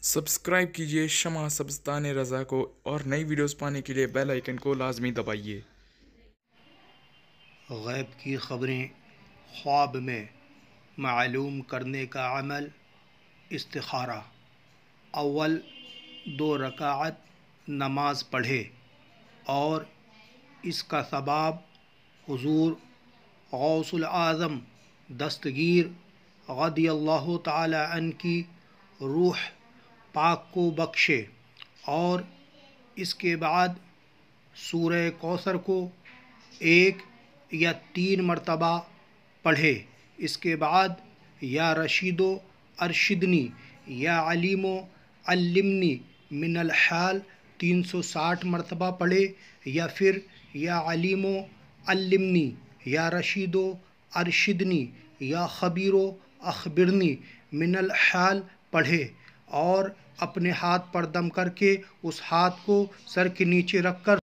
Subscribe کیجیے شمع سبزتان رضا کو اور نئی ویڈیوز پانے کے لیے بیل آئیکن کو لازمی دبائیے۔ غیب کی خبریں خواب میں معلوم کرنے کا عمل استخارہ۔ اول 2 رکعت نماز پڑھے اور اس کا ثواب حضور غوث العظم دستگیر رضی اللہ تعالی عنہ کی روح پاک کو بخشے، اور اس کے بعد سورہ کوثر کو 1 یا 3 مرتبہ پڑھے۔ اس کے بعد یا رشیدو ارشدنی یا علیمو علمنی من الحال 360 مرتبہ پڑھے، یا پھر یا علیمو علمنی یا رشیدو ارشدنی یا خبیرو اخبرنی من الحال پڑھے، اور اپنے ہاتھ پر دم کر کے اس ہاتھ کو سر کے نیچے رکھ کر